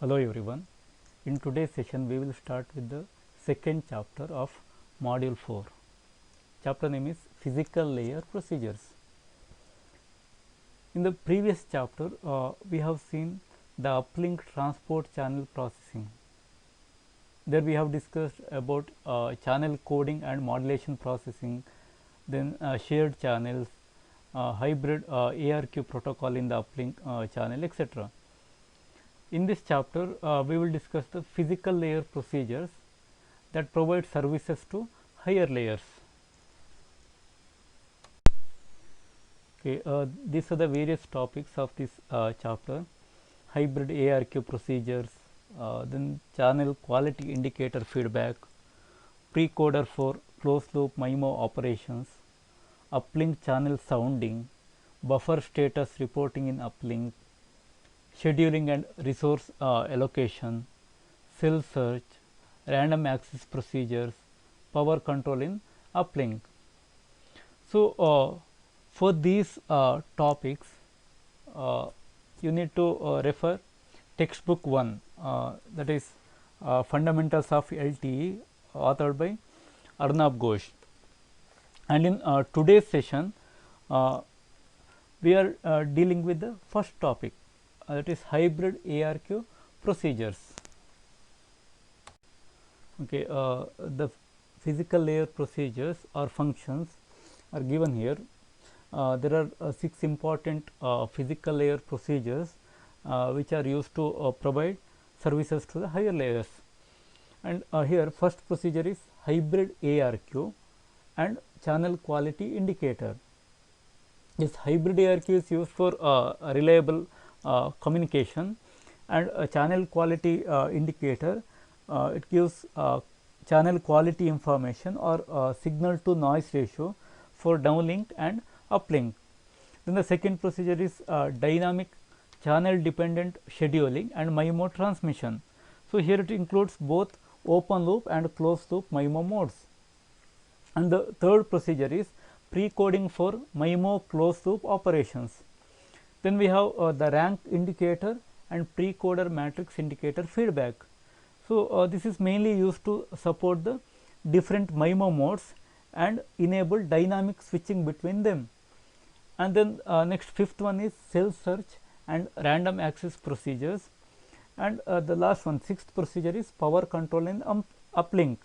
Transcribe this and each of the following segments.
Hello everyone. In today's session we will start with the second chapter of module 4. Chapter name is physical layer procedures. In the previous chapter we have seen the uplink transport channel processing. There we have discussed about channel coding and modulation processing, then shared channels, hybrid ARQ protocol in the uplink channel, etc. In this chapter, we will discuss the physical layer procedures that provide services to higher layers. Okay, these are the various topics of this chapter: hybrid ARQ procedures, then channel quality indicator feedback, precoder for closed loop MIMO operations, uplink channel sounding, buffer status reporting in uplink, scheduling and resource allocation, cell search, random access procedures, power control in uplink. So, for these topics, you need to refer textbook 1, that is Fundamentals of LTE, authored by Arnab Ghosh. And in today's session, we are dealing with the first topic, that is hybrid ARQ procedures. Okay, the physical layer procedures or functions are given here. There are 6 important physical layer procedures which are used to provide services to the higher layers. And here first procedure is hybrid ARQ and channel quality indicator. This hybrid ARQ is used for reliable communication, and a channel quality indicator, it gives channel quality information or signal to noise ratio for downlink and uplink. Then the second procedure is dynamic channel dependent scheduling and MIMO transmission. So, here it includes both open loop and closed loop MIMO modes. And the third procedure is pre-coding for MIMO closed loop operations. Then we have the rank indicator and precoder matrix indicator feedback. So, this is mainly used to support the different MIMO modes and enable dynamic switching between them. And then next fifth one is cell search and random access procedures. And the last one, sixth procedure, is power control in uplink.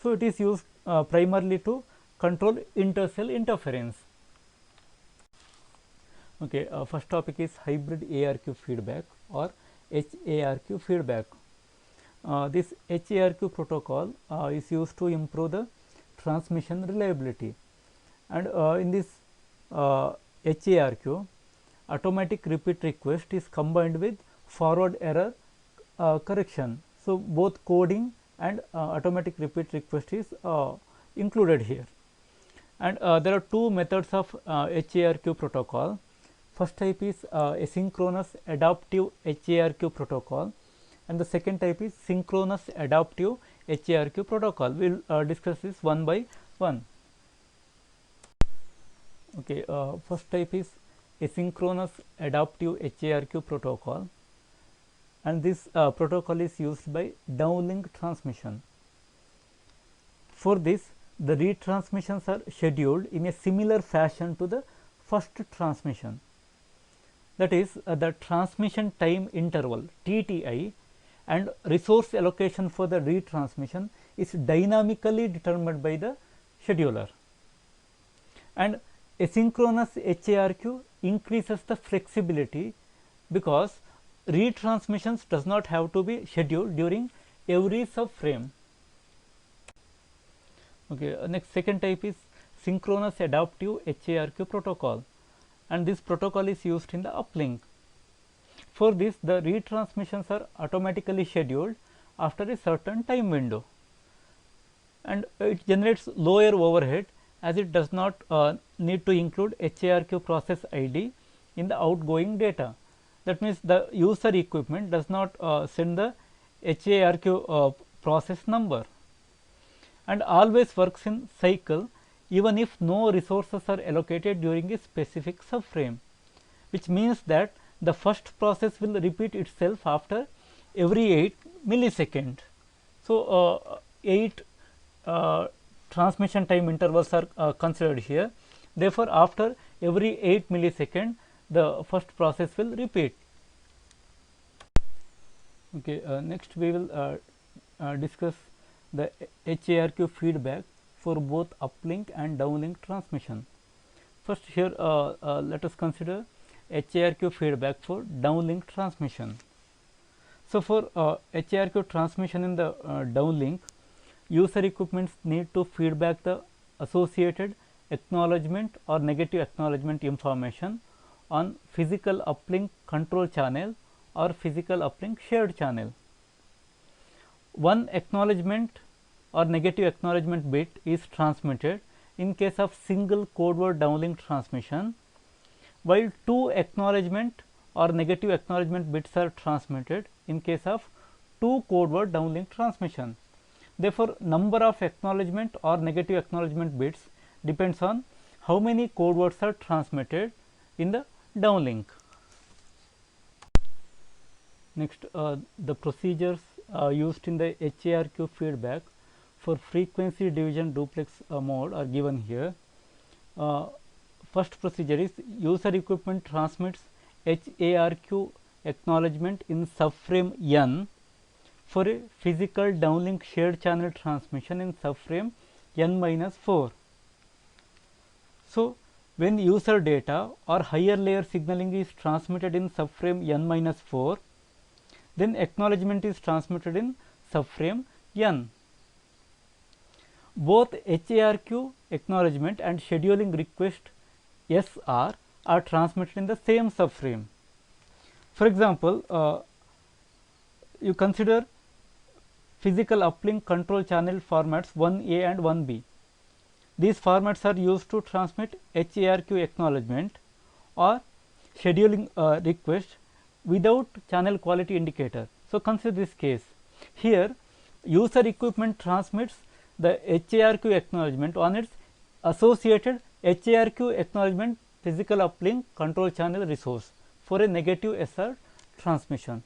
So, it is used primarily to control intercell interference. Okay, first topic is hybrid ARQ feedback or HARQ feedback. This HARQ protocol is used to improve the transmission reliability, and in this HARQ, automatic repeat request is combined with forward error correction. So, both coding and automatic repeat request is included here. And there are two methods of HARQ protocol. First type is asynchronous adaptive HARQ protocol, and the second type is synchronous adaptive HARQ protocol. We will discuss this one by one. Okay, first type is asynchronous adaptive HARQ protocol, and this protocol is used by downlink transmission. For this, the retransmissions are scheduled in a similar fashion to the first transmission. That is, the transmission time interval TTI and resource allocation for the retransmission is dynamically determined by the scheduler. And asynchronous HARQ increases the flexibility because retransmissions does not have to be scheduled during every subframe. Okay, next second type is synchronous adaptive HARQ protocol, and this protocol is used in the uplink. For this, the retransmissions are automatically scheduled after a certain time window, and it generates lower overhead as it does not need to include HARQ process ID in the outgoing data. That means, the user equipment does not send the HARQ process number, and always works in cycle even if no resources are allocated during a specific subframe, which means that the first process will repeat itself after every 8 millisecond. So, 8 transmission time intervals are considered here. Therefore, after every 8 millisecond the first process will repeat. Okay, next we will discuss the HARQ feedback for both uplink and downlink transmission. First here let us consider HARQ feedback for downlink transmission. So, for HARQ transmission in the downlink, user equipments need to feedback the associated acknowledgement or negative acknowledgement information on physical uplink control channel or physical uplink shared channel. One acknowledgement or negative acknowledgement bit is transmitted in case of single code word downlink transmission, while two acknowledgement or negative acknowledgement bits are transmitted in case of two code word downlink transmission. Therefore, number of acknowledgement or negative acknowledgement bits depends on how many code words are transmitted in the downlink. Next, the procedures used in the HARQ feedback for frequency division duplex mode are given here. First procedure is user equipment transmits HARQ acknowledgement in subframe N for a physical downlink shared channel transmission in subframe N-4. So, when user data or higher layer signaling is transmitted in subframe N-4, then acknowledgement is transmitted in subframe N. Both HARQ acknowledgement and scheduling request SR are transmitted in the same subframe. For example, you consider physical uplink control channel formats 1A and 1B. These formats are used to transmit HARQ acknowledgement or scheduling request without channel quality indicator. So, consider this case. Here user equipment transmits the HARQ acknowledgement on its associated HARQ acknowledgement physical uplink control channel resource for a negative SR transmission,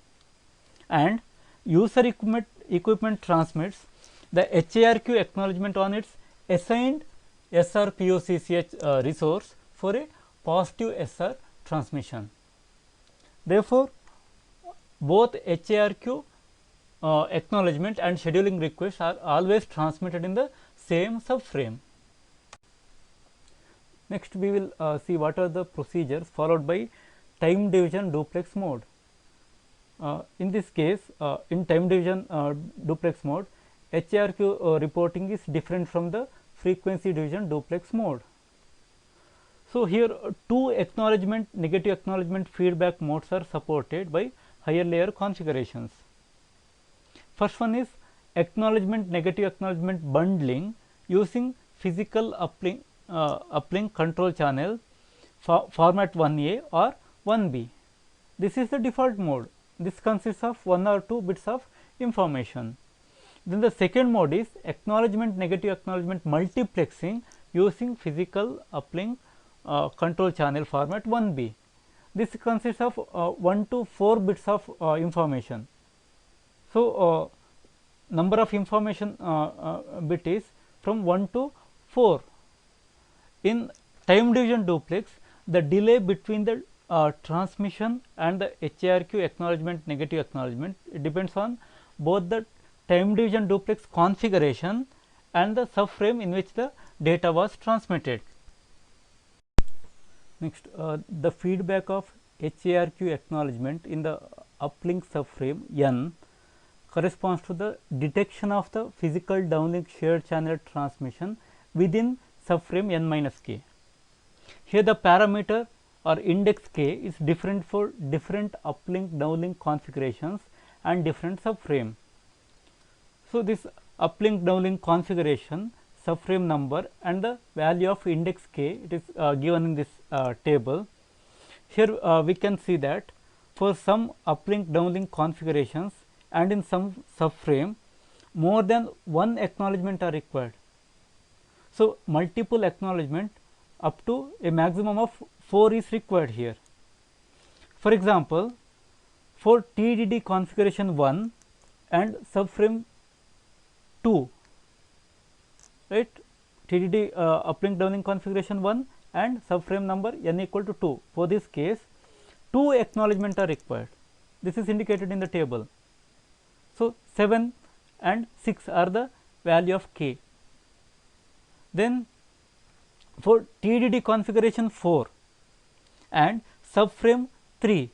and user equipment transmits the HARQ acknowledgement on its assigned SR POCCH resource for a positive SR transmission. Therefore, both HARQ acknowledgement and scheduling requests are always transmitted in the same subframe. Next, we will see what are the procedures followed by time division duplex mode. In this case, in time division duplex mode, HARQ reporting is different from the frequency division duplex mode. So, here two acknowledgement negative acknowledgement feedback modes are supported by higher layer configurations. First one is acknowledgement negative acknowledgement bundling using physical uplink control channel format 1A or 1B. This is the default mode. This consists of 1 or 2 bits of information. Then the second mode is acknowledgement negative acknowledgement multiplexing using physical uplink control channel format 1B. This consists of 1 to 4 bits of information. So, number of information bit is from 1 to 4. In time division duplex, the delay between the transmission and the HARQ acknowledgement negative acknowledgement, it depends on both the time division duplex configuration and the subframe in which the data was transmitted. Next, the feedback of HARQ acknowledgement in the uplink subframe N corresponds to the detection of the physical downlink shared channel transmission within subframe N-K. Here the parameter or index k is different for different uplink downlink configurations and different subframe. So, this uplink downlink configuration, subframe number and the value of index k, it is given in this table. Here we can see that for some uplink downlink configurations and in some subframe, more than one acknowledgement are required. So, multiple acknowledgement up to a maximum of 4 is required here. For example, for TDD configuration 1 and subframe 2, right, TDD uplink downlink configuration 1 and subframe number n equal to 2. For this case, 2 acknowledgements are required. This is indicated in the table. So, 7 and 6 are the value of k. Then for TDD configuration 4 and subframe 3.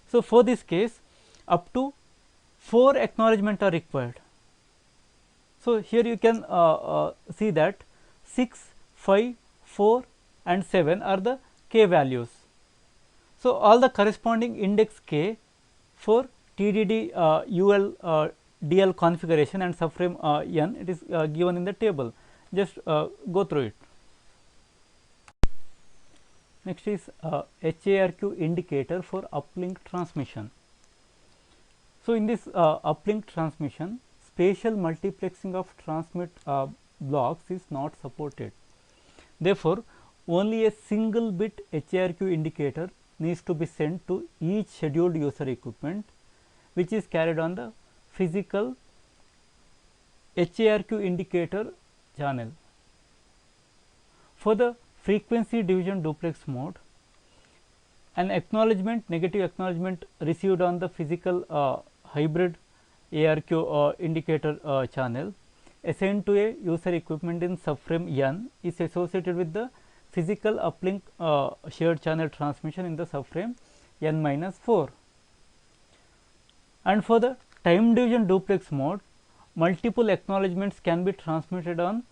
So, for this case up to 4 acknowledgements are required. So, here you can see that 6, 5, 4 and 7 are the k values. So, all the corresponding index k for TDD UL DL configuration and subframe n, it is given in the table. Just go through it. Next is HARQ indicator for uplink transmission. So, in this uplink transmission, spatial multiplexing of transmit blocks is not supported. Therefore, only a single bit HARQ indicator needs to be sent to each scheduled user equipment, which is carried on the physical HARQ indicator channel. For the frequency division duplex mode, an acknowledgement, negative acknowledgement received on the physical hybrid ARQ indicator channel assigned to a user equipment in subframe n is associated with the physical uplink shared channel transmission in the subframe n minus 4. And for the time division duplex mode, multiple acknowledgements can be transmitted on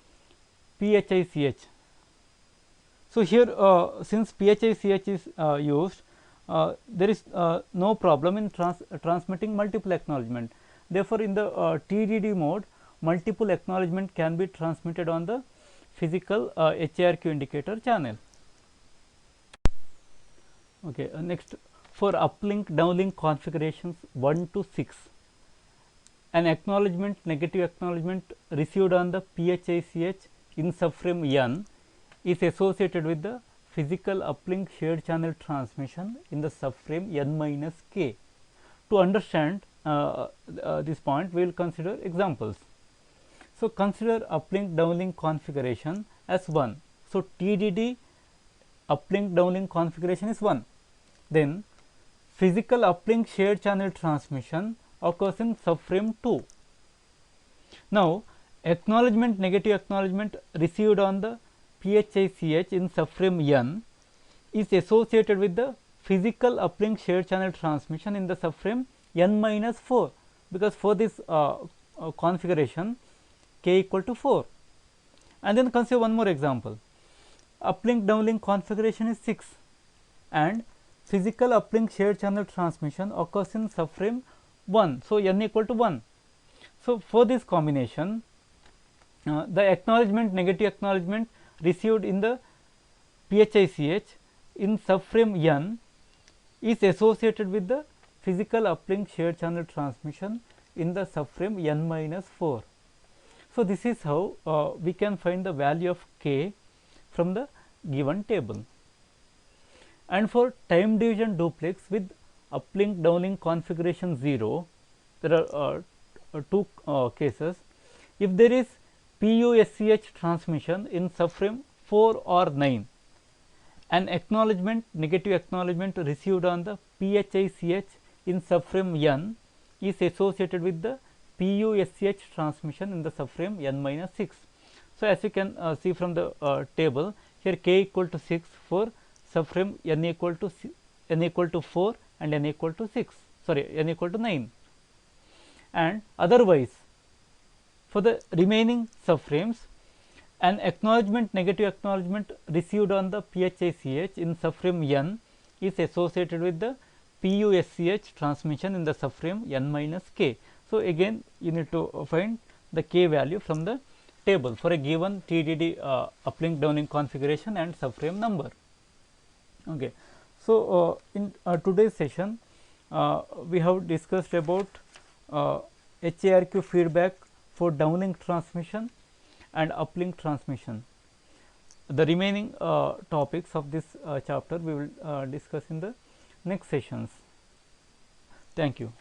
PHICH. So, here since PHICH is used, there is no problem in transmitting multiple acknowledgement. Therefore, in the TDD mode, multiple acknowledgement can be transmitted on the physical HARQ indicator channel. Okay, next, for uplink downlink configurations 1 to 6, an acknowledgement, negative acknowledgement received on the PHICH in subframe n is associated with the physical uplink shared channel transmission in the subframe n minus k. To understand this point, we will consider examples. So, consider uplink downlink configuration as 1. So, TDD uplink downlink configuration is 1. Then physical uplink shared channel transmission occurs in subframe 2. Now, acknowledgement, negative acknowledgement received on the PHICH in subframe n is associated with the physical uplink shared channel transmission in the subframe n minus 4, because for this configuration k equal to 4. And then consider one more example. Uplink downlink configuration is 6 and physical uplink shared channel transmission occurs in subframe 1. So, n equal to 1. So, for this combination, the acknowledgement, negative acknowledgement received in the PHICH in subframe n is associated with the physical uplink shared channel transmission in the subframe n minus 4. So, this is how we can find the value of k from the given table. And for time division duplex with uplink downlink configuration 0, there are two cases. If there is PUSCH transmission in subframe 4 or 9, an acknowledgement, negative acknowledgement received on the PHICH in subframe n is associated with the PUSCH transmission in the subframe n minus 6. So, as you can see from the table, here k equal to 6 for subframe n equal to 4 and n equal to 6, sorry, n equal to 9. And otherwise, for the remaining subframes, an acknowledgement, negative acknowledgement received on the PHICH in subframe n is associated with the PUSCH transmission in the subframe n minus k. So, again you need to find the k value from the table for a given TDD uplink downlink configuration and subframe number. Okay. So, in today's session, we have discussed about HARQ feedback for downlink transmission and uplink transmission. The remaining topics of this chapter we will discuss in the next sessions. Thank you.